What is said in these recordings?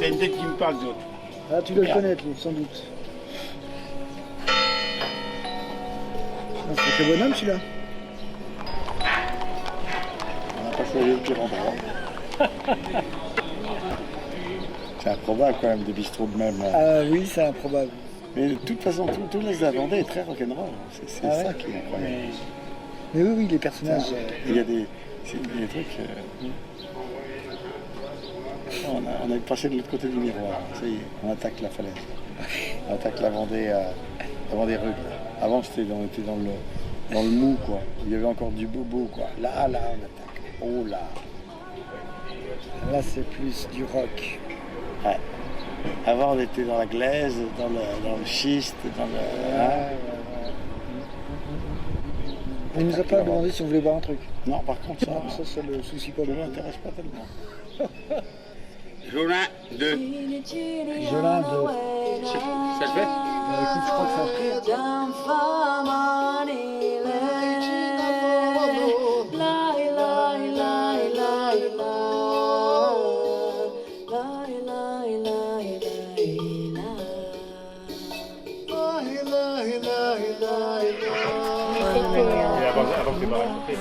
t'as une tête qui me parle, d'autres. Ah, tu dois le connaître, lui, sans doute. Un sacré bonhomme, celui-là. On n'a pas choisi le pire endroit. C'est improbable quand même, des bistrots de même. Ah oui, c'est improbable. Mais de toute façon, tout l'Est de la Vendée est très rock'n'roll. C'est Ah ouais, ça qui est incroyable. Mais oui, les personnages. Il y a des trucs. On a passé de l'autre côté du miroir. Ça y est, on attaque la falaise. On attaque la Vendée rude. Avant, on était dans le mou, quoi. Il y avait encore du bobo, quoi. Là, on attaque. Oh là. Là, c'est plus du rock. Ouais. Avant, on était dans la glaise, dans le schiste, dans le. On nous a pas demandé si on voulait boire un truc. Non, par contre, ça c'est le souci pas ne beaucoup. m'intéresse pas tellement. Jolin 2. Jolin 2. Ça le fait Écoute, je crois que ça a pris.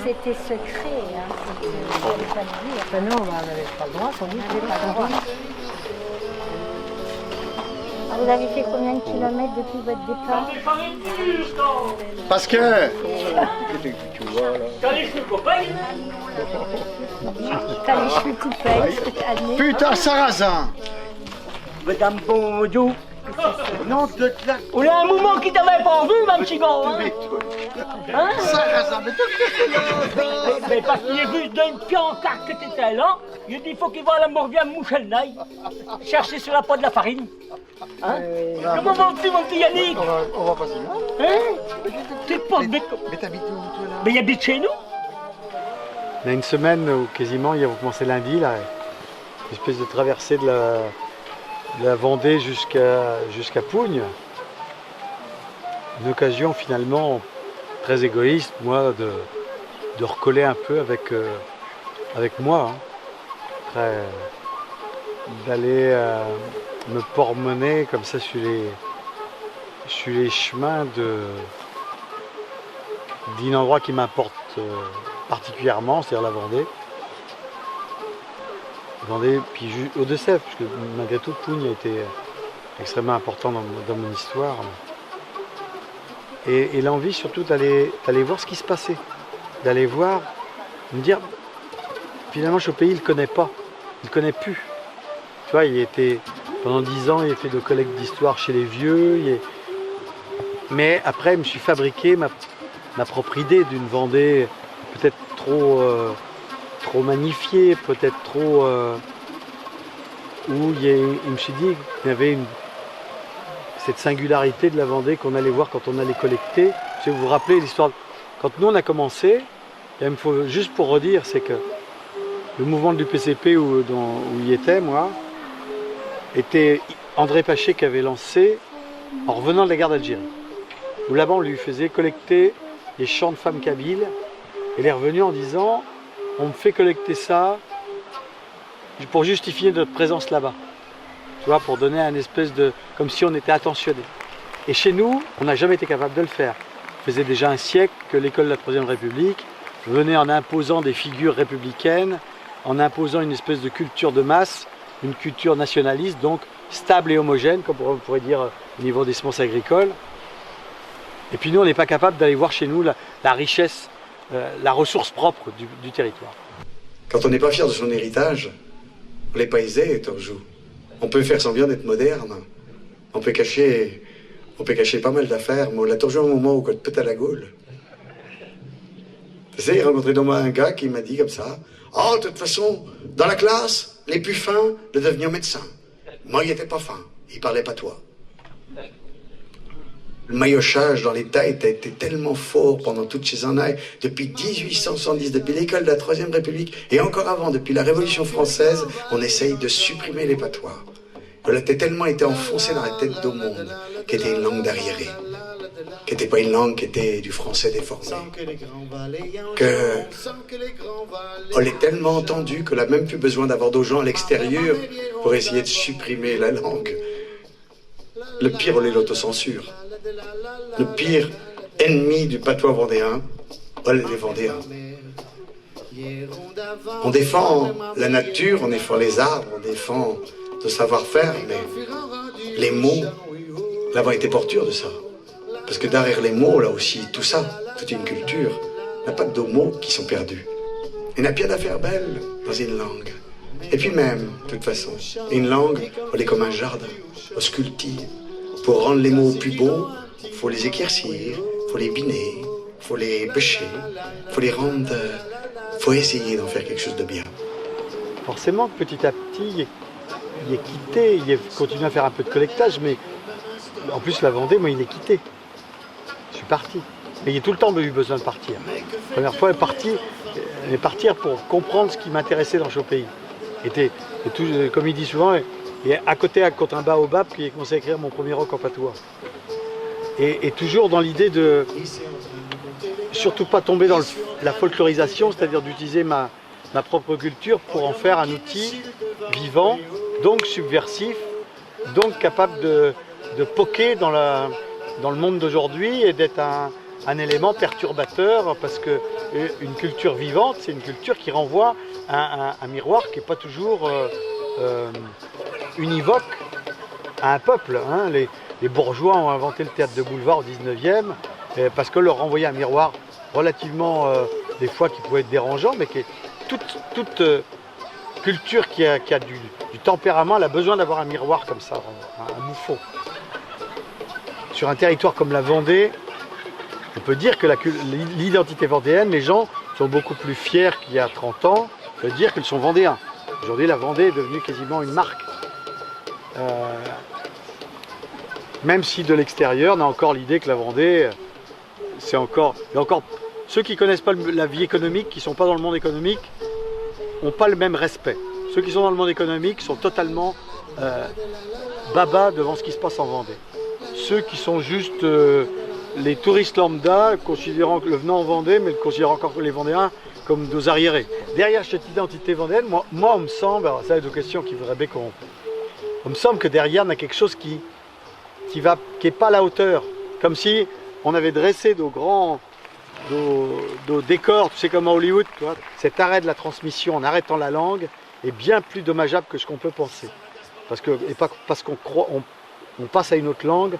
C'était secret, hein. C'était pas le dire. Ben non, on n'avait pas le droit, sans doute. On n'avait pas le droit. Ah, vous avez fait combien de kilomètres depuis votre départ? Parce que. T'as les cheveux coupés. Putain, Sarrazin! Madame Bonjour. Non, de claque! On a un moment qui t'avait pas vu, ma petit gars, hein? Hein? Sarrazin, mais Mais parce qu'il est vu d'une piancarte que t'étais là, il dit il faut qu'il va à la morgue à Mouchelnaï, chercher sur la poêle de la farine. Hein? Comment vas-tu, mon petit Yannick? on va passer là. Hein? Tu te portes bête. Mais t'habites où, toi, là? Mais il habite chez nous. On a une semaine où quasiment, ils vont commencer lundi, là, une espèce de traversée de la Vendée jusqu'à Pougne. Une occasion finalement très égoïste, moi, de recoller un peu avec moi. Hein. D'aller me promener comme ça sur les chemins d'un endroit qui m'importe particulièrement, c'est-à-dire la Vendée. Vendée, puis Hauts-de-Sèvres, parce que malgré tout, Pougne a été extrêmement important dans mon histoire. Et l'envie surtout d'aller voir ce qui se passait, d'aller voir, me dire, finalement, Chopin, il ne connaît pas, il ne connaît plus. Tu vois, pendant 10 ans, il a fait de collecte d'histoire chez les vieux, mais après, je me suis fabriqué ma propre idée d'une Vendée peut-être trop magnifiée, peut-être trop... où je me suis dit qu'il y avait cette singularité de la Vendée qu'on allait voir quand on allait collecter. Si vous vous rappelez l'histoire, quand nous on a commencé, il faut juste pour redire, c'est que le mouvement du PCP où il était, moi, était André Paché qui avait lancé en revenant de la guerre d'Algérie. Où là-bas on lui faisait collecter les chants de femmes kabyles. Et il est revenu en disant, on me fait collecter ça pour justifier notre présence là-bas. Tu vois, pour donner un espèce de... comme si on était attentionné. Et chez nous, on n'a jamais été capable de le faire. Ça faisait déjà un siècle que l'école de la Troisième République venait en imposant des figures républicaines, en imposant une espèce de culture de masse, une culture nationaliste, donc stable et homogène, comme on pourrait dire au niveau des semences agricoles. Et puis nous, on n'est pas capable d'aller voir chez nous la richesse, la ressource propre du territoire. Quand on n'est pas fier de son héritage, on n'est pas aisé, Torjou. On peut faire semblant d'être moderne. On peut cacher pas mal d'affaires, mais on a toujours un moment où on peut à la Gaule. Tu sais, j'ai rencontré dans moi un gars qui m'a dit comme ça, « Oh, de toute façon, dans la classe, les plus fins de devenir médecins. Moi, il n'était pas fin, il parlait pas toi. » Le maillotchage dans l'État était tellement fort pendant toutes ces années, depuis 1870, depuis l'école de la Troisième République, et encore avant, depuis la Révolution française, on essaye de supprimer les patois. On a tellement été enfoncé dans la tête d'au monde, qui était une langue d'arriéré. qui n'était pas une langue qui était du français déformé. Que on l'a tellement entendu qu'on n'a même plus besoin d'avoir d'autres gens à l'extérieur pour essayer de supprimer la langue. Le pire, on est l'autocensure. Le pire ennemi du patois vendéen, on est les Vendéens. On défend la nature, on défend les arbres, on défend le savoir-faire, mais les mots, là-bas été porteurs de ça. Parce que derrière les mots, là aussi, tout ça, toute une culture, il n'y a pas de mots qui sont perdus. Il n'y a pas d'affaires belles dans une langue. Et puis même, de toute façon, une langue, elle est comme un jardin, on se cultive. Pour rendre les mots plus beaux, il faut les éclaircir, il faut les biner, il faut les bêcher, il faut les rendre... Il faut essayer d'en faire quelque chose de bien. Forcément, petit à petit, il est quitté, il continue à faire un peu de collectage, mais en plus la Vendée, moi, il est quitté. Je suis parti. Mais il a tout le temps eu besoin de partir. La première fois, elle est partir pour comprendre ce qui m'intéressait dans ce pays. Comme il dit souvent, il est à côté contre un baobab qui a commencé à écrire mon premier rock en patois. Et toujours dans l'idée de surtout pas tomber dans la folklorisation, c'est-à-dire d'utiliser ma propre culture pour en faire un outil vivant, donc subversif, donc capable de poker dans le monde d'aujourd'hui et d'être un élément perturbateur, parce qu'une culture vivante, c'est une culture qui renvoie à un miroir qui n'est pas toujours univoque à un peuple. Hein. Les bourgeois ont inventé le théâtre de boulevard au 19e parce que leur renvoyait un miroir relativement, des fois, qui pouvait être dérangeant, mais qui est toute culture qui a du tempérament, elle a besoin d'avoir un miroir comme ça, un moufeau. Sur un territoire comme la Vendée, on peut dire que l'identité vendéenne, les gens sont beaucoup plus fiers qu'il y a 30 ans de dire qu'ils sont vendéens. Aujourd'hui, la Vendée est devenue quasiment une marque. Même si de l'extérieur, on a encore l'idée que la Vendée, c'est encore... Ceux qui ne connaissent pas la vie économique, qui ne sont pas dans le monde économique, n'ont pas le même respect. Ceux qui sont dans le monde économique sont totalement baba devant ce qui se passe en Vendée. Ceux qui sont juste les touristes lambda, considérant que le venant en Vendée, mais considérant encore les Vendéens comme des arriérés. Derrière cette identité vendéenne, moi on me semble, alors ça c'est une question qui voudrait bien qu'on... On me semble que derrière on a quelque chose qui n'est pas à la hauteur. Comme si on avait dressé nos décors, tu sais, comme à Hollywood, tu vois, cet arrêt de la transmission en arrêtant la langue est bien plus dommageable que ce qu'on peut penser. Parce qu'on passe à une autre langue,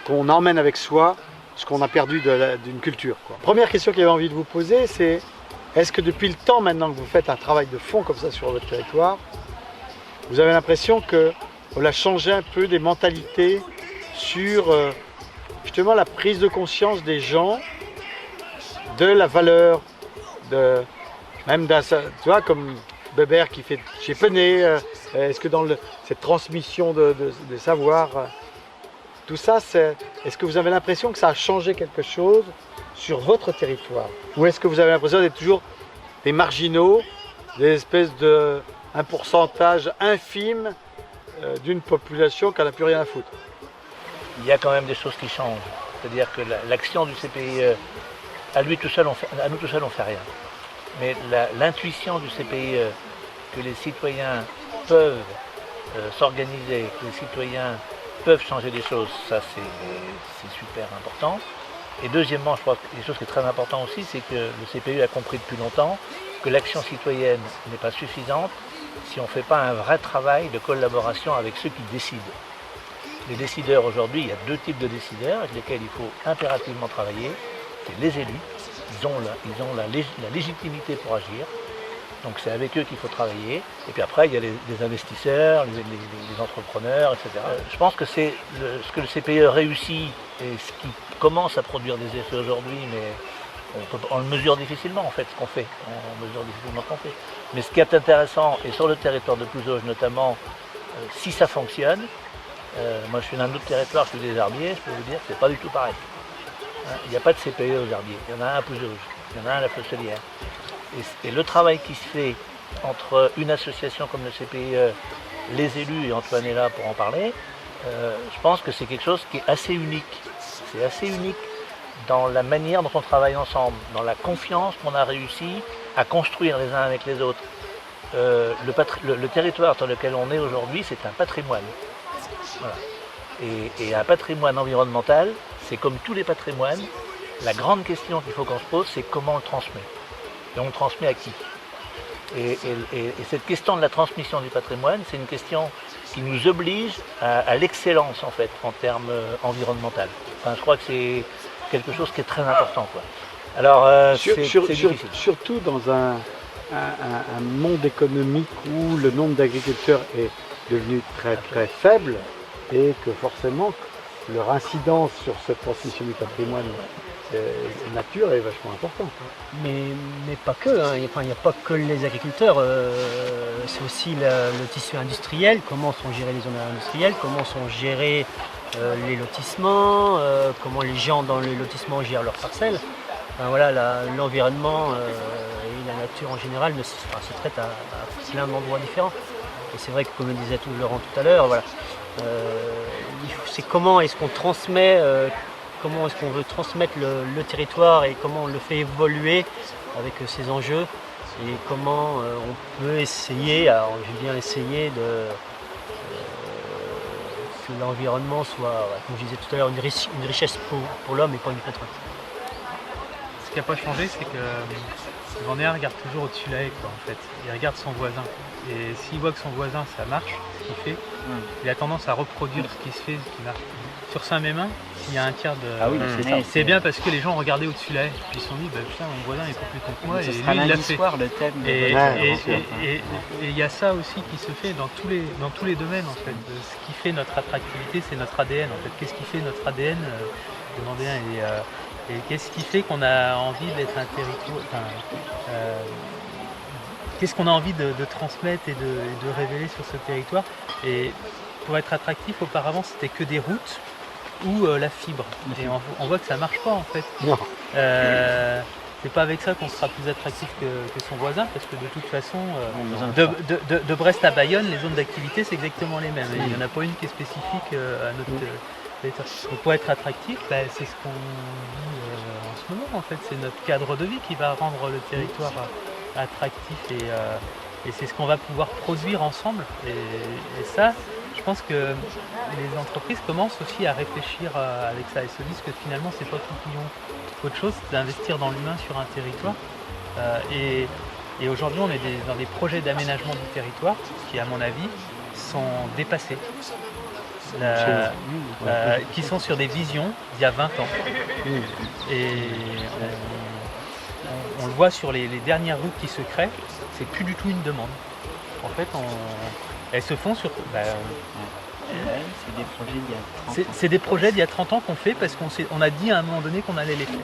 qu'on emmène avec soi ce qu'on a perdu d'une culture, quoi. Première question que j'avais envie de vous poser, c'est est-ce que depuis le temps maintenant que vous faites un travail de fond comme ça sur votre territoire, vous avez l'impression qu'on a changé un peu des mentalités sur justement la prise de conscience des gens de la valeur, même tu vois, comme Bébert qui fait chez Penet, est-ce que dans cette transmission de savoir, tout ça, est-ce que vous avez l'impression que ça a changé quelque chose sur votre territoire? Ou est-ce que vous avez l'impression d'être toujours des marginaux, des espèces un pourcentage infime d'une population qui n'a plus rien à foutre? Il y a quand même des choses qui changent. C'est-à-dire que l'action du CPIE, à nous tout seul, on fait rien. Mais l'intuition du CPIE, que les citoyens peuvent s'organiser, que les citoyens peuvent changer des choses, ça c'est super important. Et deuxièmement, je crois que quelque chose qui est très important aussi, c'est que le CPIE a compris depuis longtemps que l'action citoyenne n'est pas suffisante si on ne fait pas un vrai travail de collaboration avec ceux qui décident. Les décideurs aujourd'hui, il y a deux types de décideurs avec lesquels il faut impérativement travailler. C'est les élus, ils ont la légitimité pour agir, donc c'est avec eux qu'il faut travailler. Et puis après, il y a les investisseurs, les entrepreneurs, etc. Je pense que c'est ce que le CPIE réussit et ce qui commence à produire des effets aujourd'hui, mais on le mesure difficilement en fait ce qu'on fait. On mesure difficilement ce qu'on fait. Mais ce qui est intéressant, et sur le territoire de Pouzauges notamment, si ça fonctionne, moi je suis dans un autre territoire, je suis des Herbiers, je peux vous dire que c'est pas du tout pareil. Il n'y a pas de CPE aux Herbiers, il y en a un à Pouzauges, il y en a un à la Fleusselière. Et le travail qui se fait entre une association comme le CPE, les élus, et Antoine est là pour en parler, je pense que c'est quelque chose qui est assez unique. C'est assez unique dans la manière dont on travaille ensemble, dans la confiance qu'on a réussi à construire les uns avec les autres. Le territoire sur lequel on est aujourd'hui, c'est un patrimoine. Voilà. Et un patrimoine environnemental, c'est comme tous les patrimoines, la grande question qu'il faut qu'on se pose, c'est comment on le transmet. Et on le transmet à qui? Et cette question de la transmission du patrimoine, c'est une question qui nous oblige à l'excellence en fait, en termes environnementaux. Enfin, je crois que c'est quelque chose qui est très important, quoi. Alors, c'est difficile. Surtout dans un monde économique où le nombre d'agriculteurs est devenu très très faible et que forcément leur incidence sur cette transmission du patrimoine nature est vachement importante. Mais pas que, hein. Il n'y a pas que les agriculteurs, c'est aussi le tissu industriel, comment sont gérées les zones industrielles, comment sont gérés les lotissements, comment les gens dans les lotissements gèrent leurs parcelles. Enfin, voilà, l'environnement et la nature en général se traitent à plein d'endroits différents. Et c'est vrai que, comme le disait Laurent tout à l'heure, voilà, c'est comment est-ce qu'on transmet, comment est-ce qu'on veut transmettre le territoire et comment on le fait évoluer avec ces enjeux et comment on peut essayer, alors je vais bien essayer que l'environnement soit, comme je disais tout à l'heure, une richesse pour l'homme et pas une contrainte. Ce qui n'a pas changé, c'est que le Vendéen regarde toujours au-dessus de la haie, quoi, en fait. Il regarde son voisin. Et s'il voit que son voisin, ça marche, ce qu'il fait, il a tendance à reproduire ce qui se fait, ce qui marche. Sur Saint-Mémin, s'il y a un tiers de... Ah oui, c'est bien parce que les gens regardaient au-dessus de la haie. Puis ils se sont dit, bah, putain, mon voisin est pas plus con que moi. Ce Et sera lui, il l'a lundi fait. soir, le thème. Et il y a ça aussi qui se fait dans tous les domaines, en fait. Ce qui fait notre attractivité, c'est notre ADN, en fait. Qu'est-ce qui fait notre ADN de Vendéen et qu'est-ce qui fait qu'on a envie d'être un territoire... qu'est-ce qu'on a envie de transmettre et de révéler sur ce territoire. Et pour être attractif, auparavant, c'était que des routes ou la fibre. Et on voit que ça marche pas, en fait. Non. C'est pas avec ça qu'on sera plus attractif que son voisin, parce que de toute façon, de Brest à Bayonne, les zones d'activité, c'est exactement les mêmes. Il n'y en a pas une qui est spécifique à notre territoire. Donc pour être attractif, c'est ce qu'on vit en ce moment, en fait. C'est notre cadre de vie qui va rendre le territoire attractif et c'est ce qu'on va pouvoir produire ensemble. Et ça, je pense que les entreprises commencent aussi à réfléchir avec ça et se disent que finalement, c'est pas tout couillon. Autre chose, c'est d'investir dans l'humain sur un territoire. Et aujourd'hui, on est dans des projets d'aménagement du territoire qui, à mon avis, sont dépassés. Qui sont sur des visions d'il y a 20 ans. Et on le voit sur les dernières routes qui se créent, c'est plus du tout une demande. En fait, elles se font sur... c'est des projets d'il y a 30 ans. C'est des projets d'il y a 30 ans qu'on fait parce qu'on a dit à un moment donné qu'on allait les faire.